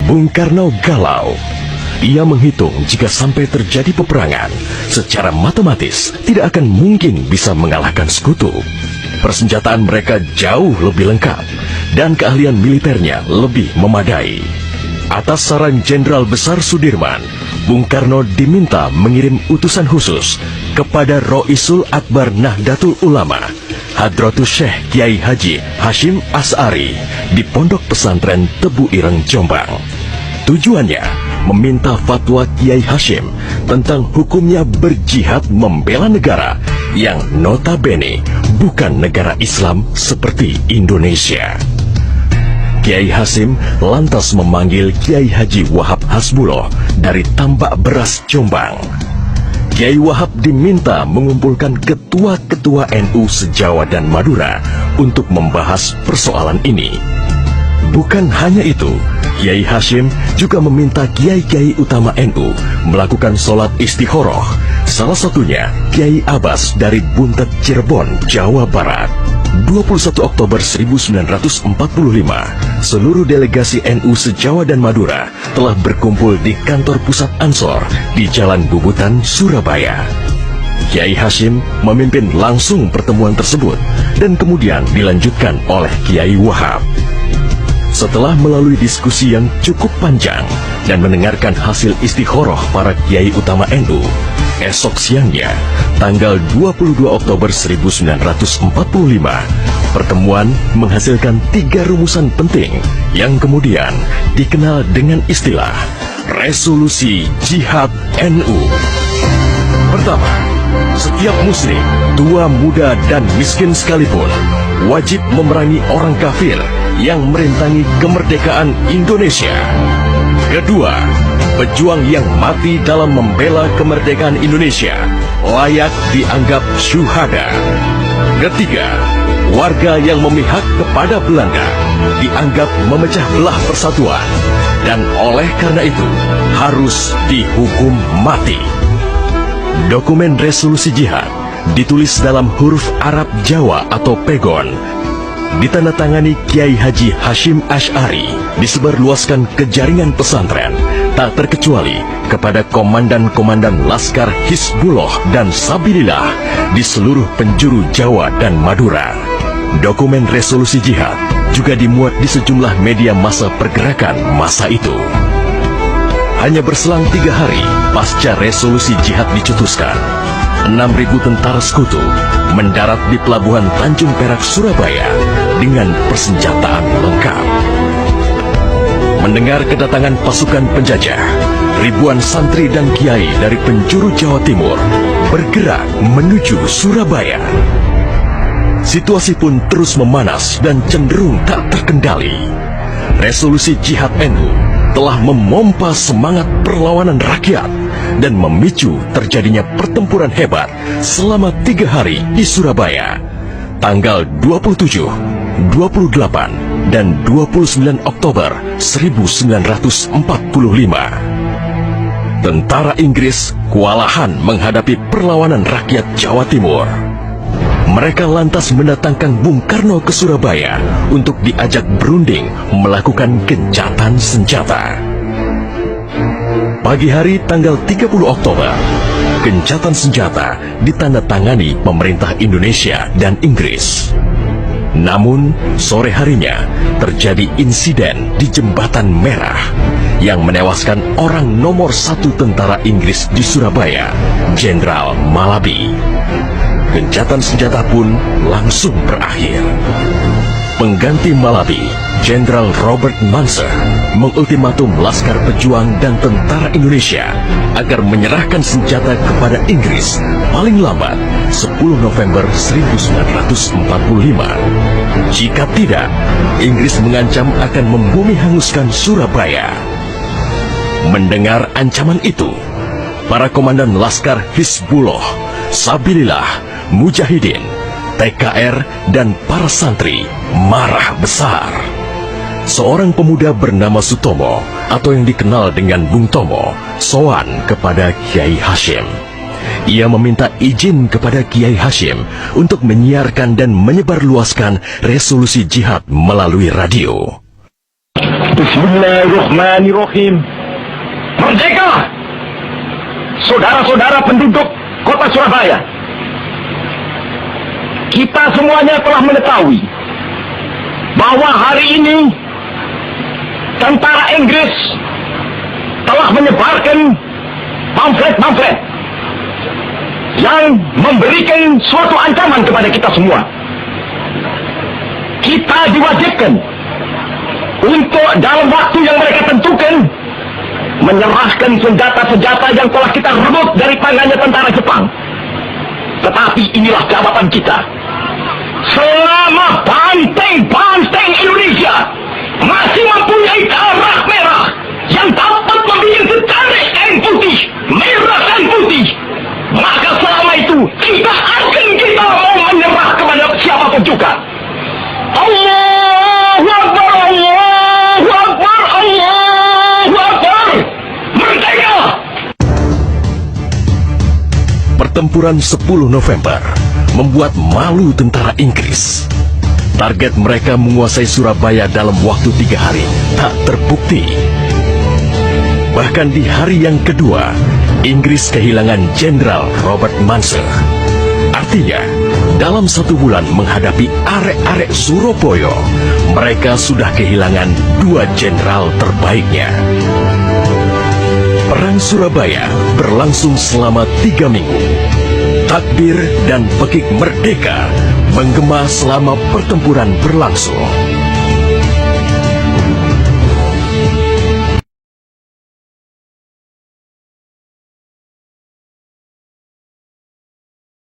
Bung Karno galau. Ia menghitung jika sampai terjadi peperangan, secara matematis tidak akan mungkin bisa mengalahkan sekutu. Persenjataan mereka jauh lebih lengkap dan keahlian militernya lebih memadai. Atas saran Jenderal Besar Sudirman, Bung Karno diminta mengirim utusan khusus kepada Roisul Akbar Nahdlatul Ulama, Hadratus Syekh Kiai Haji Hashim Asy'ari di Pondok Pesantren Tebu Ireng, Jombang. Tujuannya meminta fatwa Kiai Hashim tentang hukumnya berjihad membela negara yang notabene bukan negara Islam seperti Indonesia. Kiai Hashim lantas memanggil Kiai Haji Wahab Hasbuloh dari Tambak Beras, Jombang. Kiai Wahab diminta mengumpulkan ketua-ketua NU se-Jawa dan Madura untuk membahas persoalan ini. Bukan hanya itu, Kiai Hashim juga meminta kiai-kiai utama NU melakukan sholat istikharah, salah satunya Kiai Abbas dari Buntet, Cirebon, Jawa Barat. 21 Oktober 1945, seluruh delegasi NU se-Jawa dan Madura telah berkumpul di kantor pusat Ansor di Jalan Bubutan, Surabaya. Kiai Hashim memimpin langsung pertemuan tersebut dan kemudian dilanjutkan oleh Kiai Wahab. Setelah melalui diskusi yang cukup panjang dan mendengarkan hasil istikharah para kiai utama NU, esok siangnya, tanggal 22 Oktober 1945, pertemuan menghasilkan 3 rumusan penting yang kemudian dikenal dengan istilah Resolusi Jihad NU. Pertama, setiap muslim, tua, muda, dan miskin sekalipun, wajib memerangi orang kafir yang merintangi kemerdekaan Indonesia. Kedua, pejuang yang mati dalam membela kemerdekaan Indonesia layak dianggap syuhada. Ketiga, warga yang memihak kepada Belanda dianggap memecah belah persatuan dan oleh karena itu harus dihukum mati. Dokumen resolusi jihad ditulis dalam huruf Arab Jawa atau pegon, ditandatangani Kiai Haji Hashim Asy'ari, disebarluaskan ke jaringan pesantren, tak terkecuali kepada komandan-komandan Laskar Hizbullah dan Sabilillah di seluruh penjuru Jawa dan Madura. Dokumen resolusi jihad juga dimuat di sejumlah media massa pergerakan masa itu. Hanya berselang 3 hari pasca resolusi jihad dicetuskan, 6.000 tentara sekutu mendarat di Pelabuhan Tanjung Perak, Surabaya dengan persenjataan lengkap. Mendengar kedatangan pasukan penjajah, ribuan santri dan kiai dari penjuru Jawa Timur bergerak menuju Surabaya. Situasi pun terus memanas dan cenderung tak terkendali. Resolusi Jihad NU telah memompa semangat perlawanan rakyat dan memicu terjadinya pertempuran hebat selama 3 hari di Surabaya, tanggal 27, 28, dan 29 Oktober 1945. Tentara Inggris kewalahan menghadapi perlawanan rakyat Jawa Timur. Mereka lantas mendatangkan Bung Karno ke Surabaya untuk diajak berunding melakukan gencatan senjata. Pagi hari tanggal 30 Oktober, gencatan senjata ditandatangani pemerintah Indonesia dan Inggris. Namun, sore harinya terjadi insiden di Jembatan Merah yang menewaskan orang nomor 1 tentara Inggris di Surabaya, Jenderal Malabi. Gencatan senjata pun langsung berakhir. Pengganti Malabi, Jenderal Robert Munser, mengultimatum Laskar Pejuang dan tentara Indonesia agar menyerahkan senjata kepada Inggris paling lambat 10 November 1945. Jika tidak, Inggris mengancam akan membumi hanguskan Surabaya. Mendengar ancaman itu, para komandan Laskar Hizbullah, Sabilillah, Mujahidin, TKR, dan para santri marah besar. Seorang pemuda bernama Sutomo atau yang dikenal dengan Bung Tomo sowan kepada Kiai Hashim. Ia meminta izin kepada Kiai Hashim untuk menyiarkan dan menyebarluaskan resolusi jihad melalui radio. Bismillahirrahmanirrahim. Merdeka! Saudara-saudara penduduk kota Surabaya, kita semuanya telah mengetahui bahwa hari ini tentara Inggris telah menyebarkan pamflet-pamflet yang memberikan suatu ancaman kepada kita semua. Kita diwajibkan untuk dalam waktu yang mereka tentukan menyerahkan senjata-senjata yang telah kita rebut dari tangannya tentara Jepang. Tetapi inilah jawaban kita. Selama banteng-banteng Indonesia masih mempunyai darah merah yang dapat membikin secarik kain putih, merah dan putih, maka selama itu tidak akan kita mau menyerah kepada siapapun juga. Allahu Akbar, Allahu Akbar, Allahu Akbar. Merdeka! Pertempuran 10 November membuat malu tentara Inggris. Target mereka menguasai Surabaya dalam waktu 3 hari tak terbukti. Bahkan di hari yang kedua, Inggris kehilangan Jenderal Robert Munser. Artinya, dalam 1 bulan menghadapi arek-arek Surabaya, mereka sudah kehilangan 2 jenderal terbaiknya. Perang Surabaya berlangsung selama 3 minggu. Takbir dan pekik merdeka menggema selama pertempuran berlangsung.